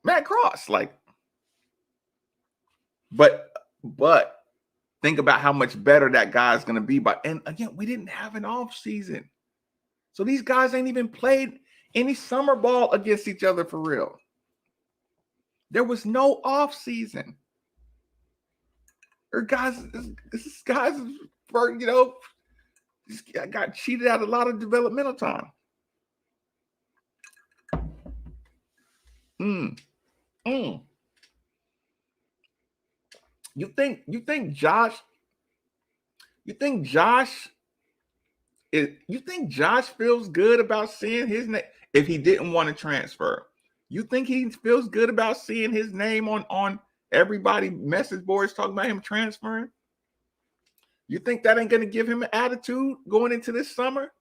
Matt Cross? Like, but think about how much better that guy's gonna be. And again, we didn't have an off season. So these guys ain't even played any summer ball against each other for real. There was no off season. This guys got cheated out a lot of developmental time. You think Josh feels good about seeing his name if he didn't want to transfer? You think he feels good about seeing his name on everybody message boards talking about him transferring? You think that ain't going to give him an attitude going into this summer?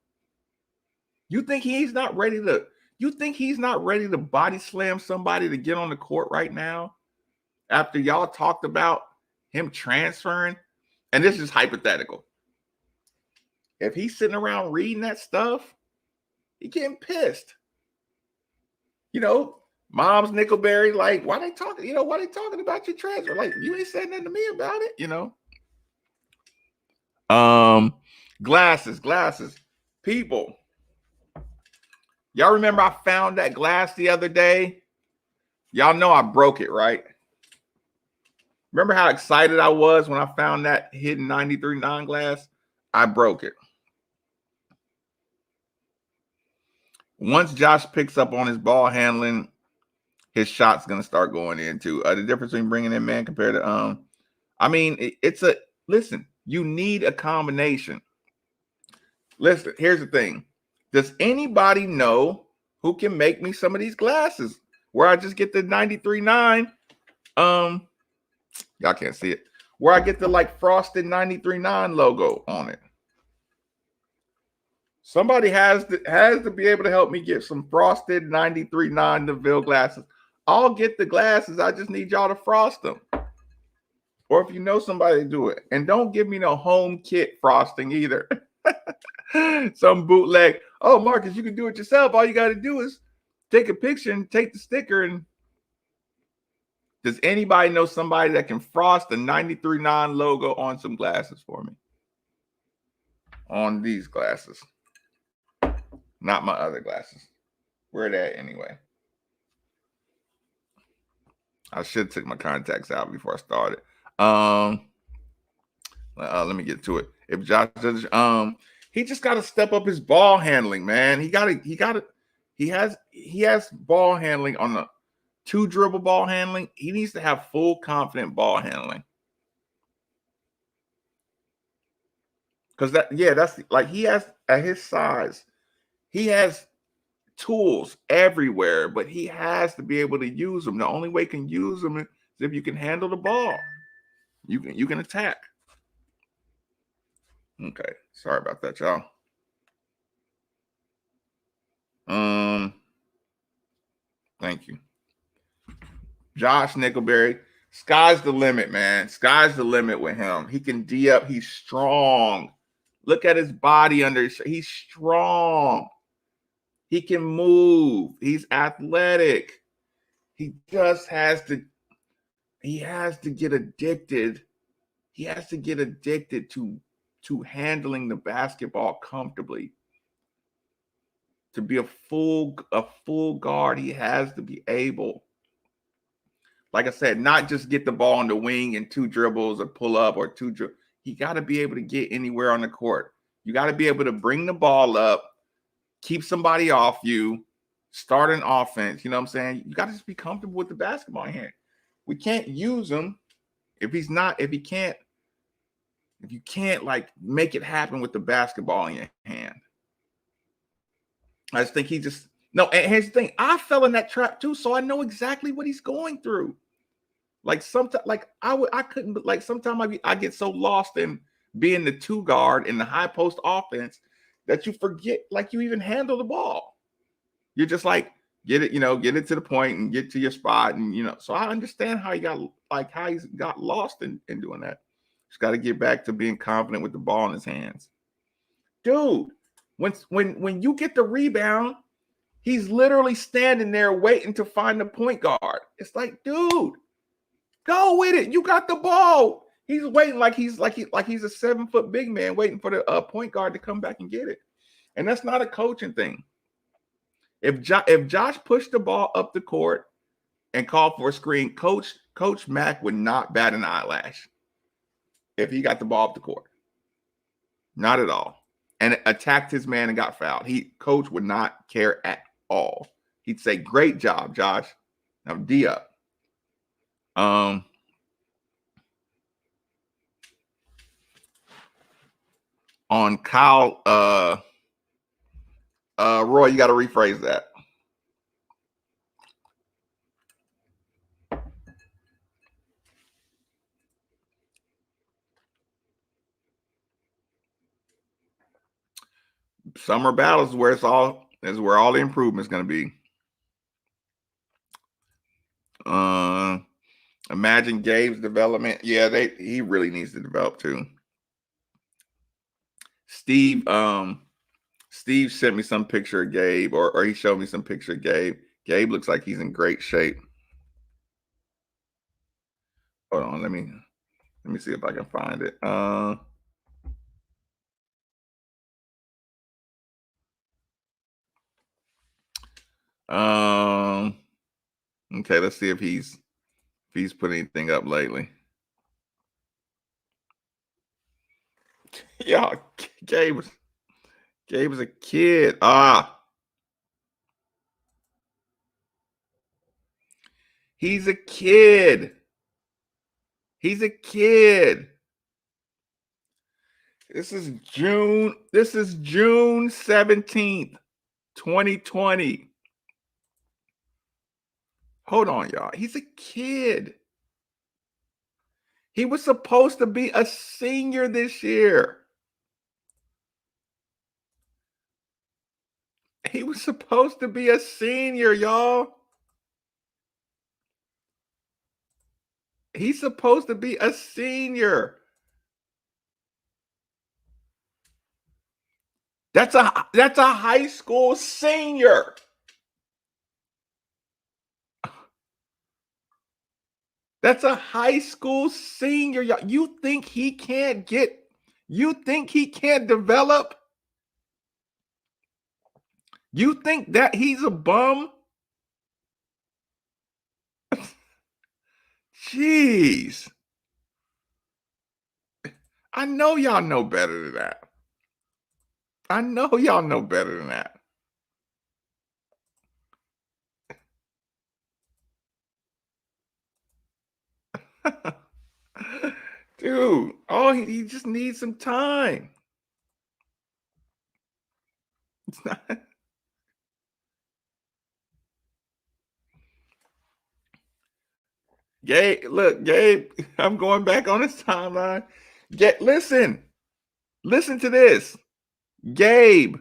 You think he's not ready to body slam somebody to get on the court right now after y'all talked about him transferring? And this is hypothetical. If he's sitting around reading that stuff, he getting pissed. Mom's Nickelberry, like, why they talking? Why they talking about your transfer? Like, you ain't said nothing to me about it. Glasses. People, y'all remember I found that glass the other day? Y'all know I broke it, right? Remember how excited I was when I found that hidden 93.9 glass? I broke it. Once Josh picks up on his ball handling, his shot's going to start going in too. The difference between bringing in man compared to, listen, you need a combination. Listen, here's the thing. Does anybody know who can make me some of these glasses where I just get the 93.9? Y'all can't see it. Where I get the like frosted 93.9 logo on it. Somebody has to be able to help me get some frosted 93.9 DeVille glasses. I'll get the glasses. I just need y'all to frost them. Or if you know somebody, do it. And don't give me no home kit frosting either. Some bootleg. Oh, Marcus, you can do it yourself. All you got to do is take a picture and take the sticker. And does anybody know somebody that can frost the 93.9 logo on some glasses for me? On these glasses. Not my other glasses. Where they at anyway? I should take my contacts out before I started. Let me get to it. If Josh does, he just got to step up his ball handling, man. He has ball handling on the 2 dribble ball handling. He needs to have full confident ball handling. Because that's like he has at his size, he has tools everywhere, but he has to be able to use them. The only way you can use them is if you can handle the ball. You can attack. Okay, sorry about that, y'all. Thank you. Josh Nickelberry. Sky's the limit, man. Sky's the limit with him. He can D up. He's strong. Look at his body under. He's strong. He can move. He's athletic. He just has to. He has to get addicted. He has to get addicted to handling the basketball comfortably. To be a full guard, he has to be able, like I said, not just get the ball on the wing and 2 dribbles or pull up or 2 dribbles. He got to be able to get anywhere on the court. You got to be able to bring the ball up, keep somebody off you, start an offense. You know what I'm saying? You got to just be comfortable with the basketball in hand. We can't use him if you can't like make it happen with the basketball in your hand. I just think and here's the thing. I fell in that trap too, so I know exactly what he's going through. Like sometimes, like I couldn't, like sometimes I get so lost in being the 2 guard in the high post offense that you forget, like you even handle the ball. You're just like, get it to the point and get to your spot. And, so I understand how he's got lost in doing that. Just got to get back to being confident with the ball in his hands. Dude, when you get the rebound, he's literally standing there waiting to find the point guard. It's like, dude, go with it. You got the ball. He's waiting like he's a 7-foot big man waiting for the point guard to come back and get it. And that's not a coaching thing. If Josh pushed the ball up the court and called for a screen, Coach Mack would not bat an eyelash if he got the ball up the court. Not at all. And attacked his man and got fouled. Coach would not care at all. He'd say, "Great job, Josh. Now D up." On Kyle, Roy, you got to rephrase that. Summer battles is where all the improvement is going to be. Imagine Gabe's development. Yeah, he really needs to develop too. Steve sent me some picture of Gabe, or he showed me some picture of Gabe. Gabe looks like he's in great shape. Hold on, let me see if I can find it. Okay, let's see if he's put anything up lately. Yeah, Gabe was a kid. He's a kid. He's a kid. This is June 17th, 2020. Hold on, y'all. He's a kid. He was supposed to be a senior this year. He was supposed to be a senior, y'all. He's supposed to be a senior. That's a high school senior. That's a high school senior. You think he can't develop? You think that he's a bum? Jeez. I know y'all know better than that. I know y'all know better than that. Dude, he just needs some time. It's not. Gabe, look, Gabe, I'm going back on his timeline. Listen to this. Gabe's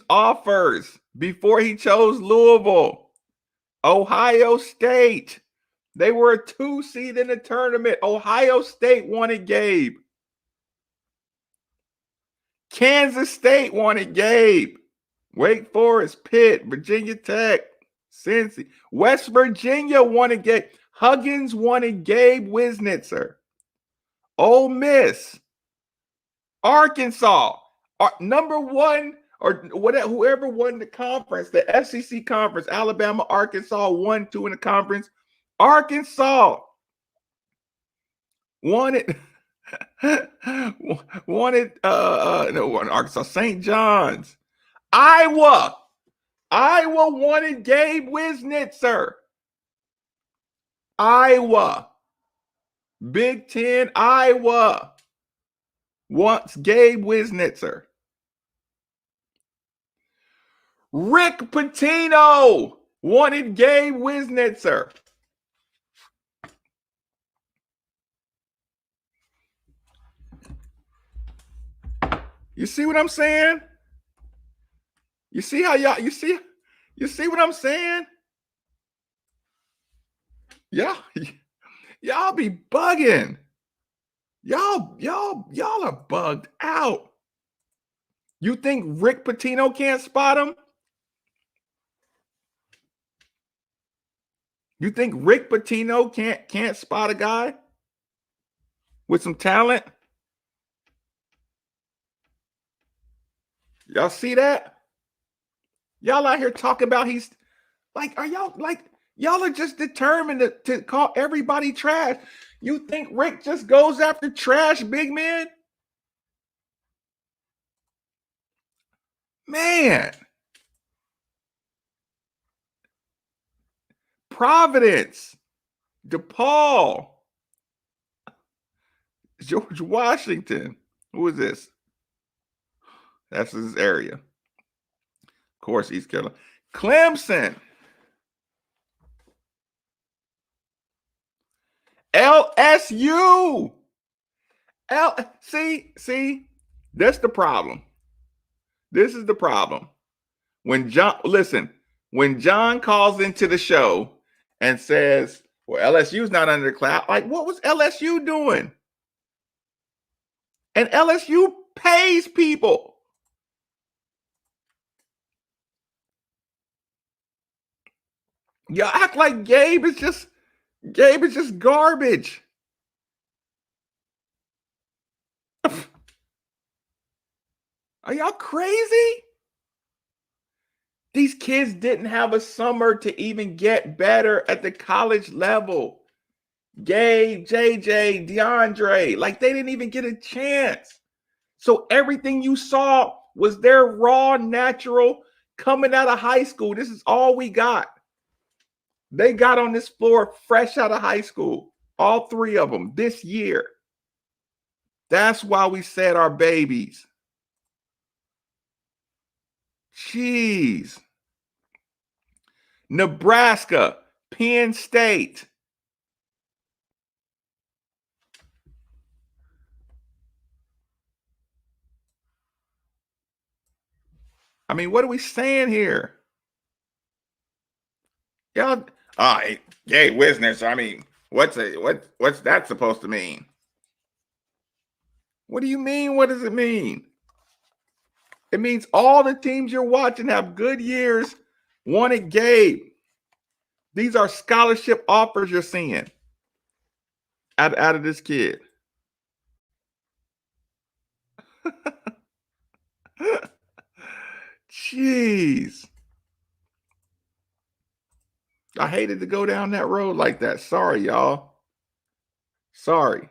offers before he chose Louisville. Ohio State. They were a 2 seed in the tournament. Ohio State wanted Gabe. Kansas State wanted Gabe. Wake Forest, Pitt, Virginia Tech, Cincy. West Virginia wanted Gabe. Huggins wanted Gabe Wisnitzer. Ole Miss, Arkansas, number one, or whatever, whoever won the conference, the SEC conference, Alabama, Arkansas, 1-2 in the conference. Arkansas wanted Arkansas, St. John's. Iowa wanted Gabe Wisnitzer. Iowa, Big Ten, Iowa wants Gabe Wisnitzer. Rick Pitino wanted Gabe Wisnitzer. You see what I'm saying? You see how y'all, you see what I'm saying? Y'all be bugging. Y'all are bugged out. You think Rick Pitino can't spot him? You think Rick Pitino can't spot a guy with some talent? Y'all see that? Y'all out here talking about he's like, are y'all like, y'all are just determined to call everybody trash. You think Rick just goes after trash big men? Man. Providence, DePaul, George Washington. Who is this? That's his area. Of course, East Carolina. Clemson. LSU. See, that's the problem. This is the problem. When John calls into the show and says, well, LSU's not under the cloud. Like, what was LSU doing? And LSU pays people. Y'all act like Gabe is just garbage. Are y'all crazy? These kids didn't have a summer to even get better at the college level. Gabe, JJ, DeAndre, like they didn't even get a chance. So everything you saw was their raw, natural coming out of high school. This is all we got. They got on this floor fresh out of high school, all three of them this year. That's why we said our babies. Jeez. Nebraska, Penn State. I mean, what are we saying here? Y'all, Gay Wisner. So I mean, what's that supposed to mean? What do you mean? What does it mean? It means all the teams you're watching have good years, wanted Gabe. These are scholarship offers you're seeing out of this kid. Jeez. I hated to go down that road like that. Sorry, y'all. Sorry.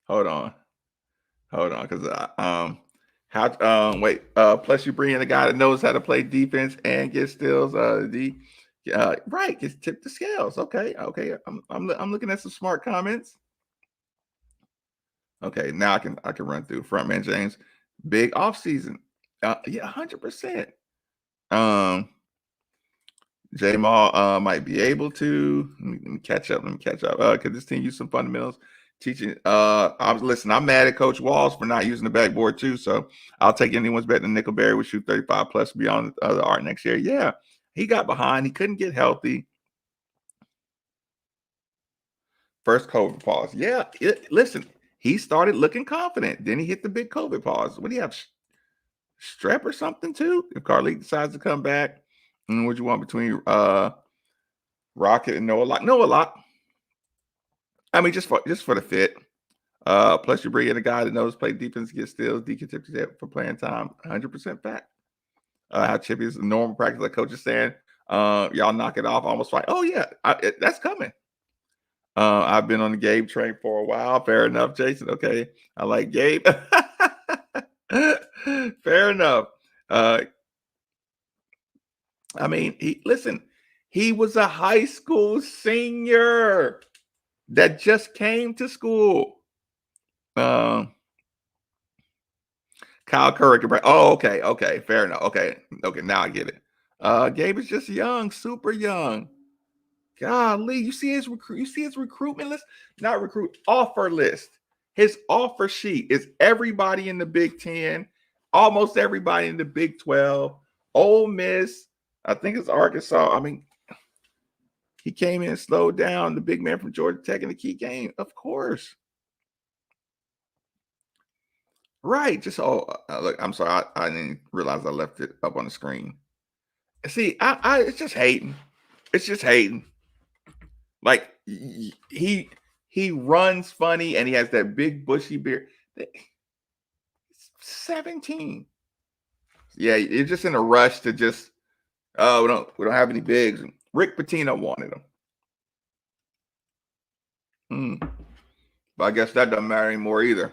Hold on. Hold on, because plus you bring in a guy that knows how to play defense and get steals. Right, gets tipped the scales. Okay. I'm looking at some smart comments. Okay, now I can run through frontman James. Big off season. Yeah, 100%. J Maul might be able to. Let me catch up. Could this team use some fundamentals? Teaching. I'm mad at Coach Walls for not using the backboard too. So I'll take anyone's bet that Nickelberry would shoot 35 plus beyond the art next year. Yeah, he got behind. He couldn't get healthy. First COVID pause. Yeah, listen, he started looking confident. Then he hit the big COVID pause. What do you have? Strep or something too? If Carly decides to come back, what you want between Rocket and Noah Locke? Noah Locke. I mean, just for the fit. Plus, you bring in a guy that knows play defense, get steals, DK for playing time. 100% fact. How chippy is normal practice, like Coach is saying. Y'all knock it off almost fine. Oh yeah, that's coming. I've been on the Gabe train for a while. Fair enough, Jason. Okay, I like Gabe. Fair enough. I mean, he was a high school senior that just came to school. Kyle Curry can break. Oh, okay, fair enough. Okay, now I get it. Gabe is just young, super young. Golly, you see his recruitment list? Not offer list. His offer sheet is everybody in the Big Ten, almost everybody in the Big 12, Ole Miss. I think it's Arkansas. I mean, he came in, slowed down the big man from Georgia Tech in the key game. Of course. Right. Just look, I'm sorry. I didn't realize I left it up on the screen. See, it's just hating. It's just hating. Like he runs funny and he has that big bushy beard. 17. Yeah, you're just in a rush to just we don't have any bigs. Rick Pitino wanted him. But I guess that doesn't matter anymore either.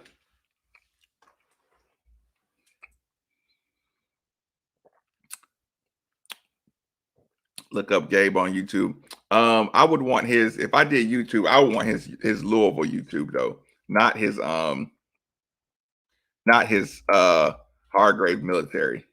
Look up Gabe on YouTube. I would want his, if I did YouTube, I would want his Louisville YouTube though, not his Hargrave military.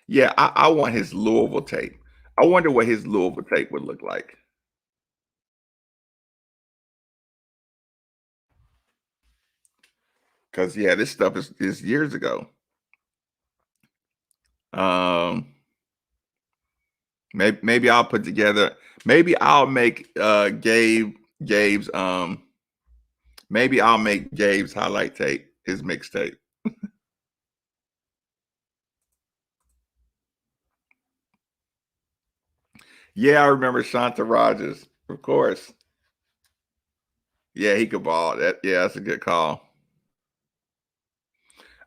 Yeah, I want his Louisville tape. I wonder what his Louisville tape would look like. Because yeah, this stuff is years ago. Maybe I'll put together. Maybe I'll make Gabe's maybe I'll make Gabe's highlight tape, his mixtape. Yeah, I remember Shanta Rogers, of course. Yeah, he could ball. Yeah, that's a good call.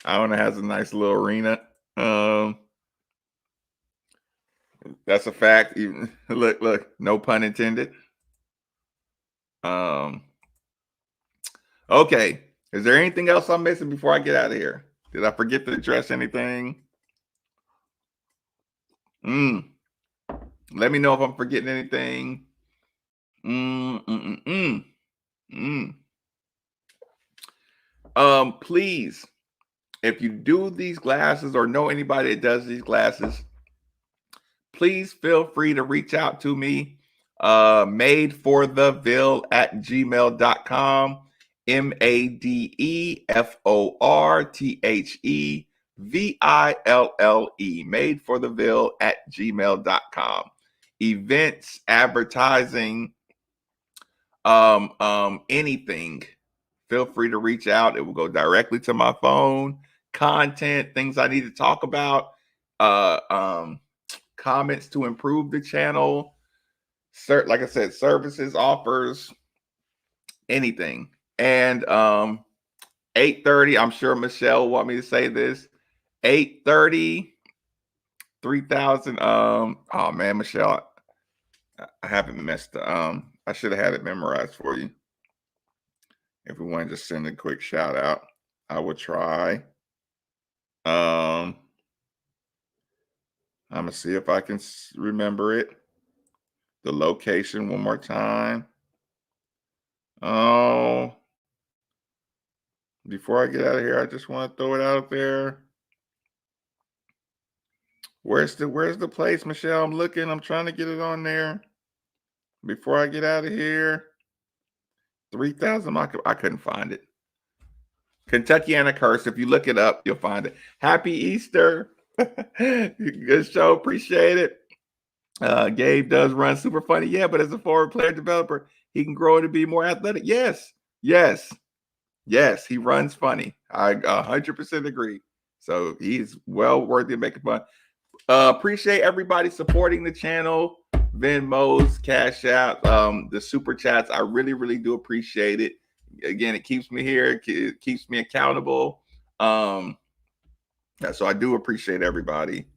Iona has a nice little arena. That's a fact. Even look, no pun intended. Okay. Is there anything else I'm missing before I get out of here? Did I forget to address anything? Let me know if I'm forgetting anything. Please, if you do these glasses or know anybody that does these glasses, please feel free to reach out to me. madefortheville@gmail.com. MADEFORTHEVILLE. madefortheville@gmail.com. Events, advertising, anything. Feel free to reach out. It will go directly to my phone. Content, things I need to talk about, comments to improve the channel, like I said, services, offers, anything. And 8:30, I'm sure Michelle will want me to say this. 8:30, 3,000. Oh man, Michelle, I haven't missed I should have had it memorized for you. If we want to just send a quick shout out, I would try. I'm gonna see if I can remember it. The location one more time. Oh, before I get out of here, I just want to throw it out there. Where's the place, Michelle? I'm looking. I'm trying to get it on there before I get out of here. 3,000. I couldn't find it. Kentuckiana Curse. If you look it up, you'll find it. Happy Easter. Good show. Appreciate it. Gabe does run super funny. Yeah, but as a forward player developer, he can grow to be more athletic. Yes. He runs funny. I 100% agree. So he's well worthy of making fun. Appreciate everybody supporting the channel. Venmos, Cash App, the super chats. I really, really do appreciate it. Again, it keeps me here. It keeps me accountable. So I do appreciate everybody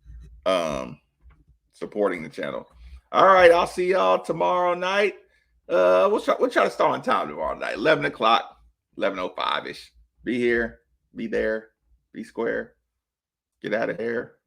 supporting the channel. All right, I'll see y'all tomorrow night. We'll try to start on time tomorrow night. 11 o'clock, 11:05 ish. Be here, be there, be square. Get out of here.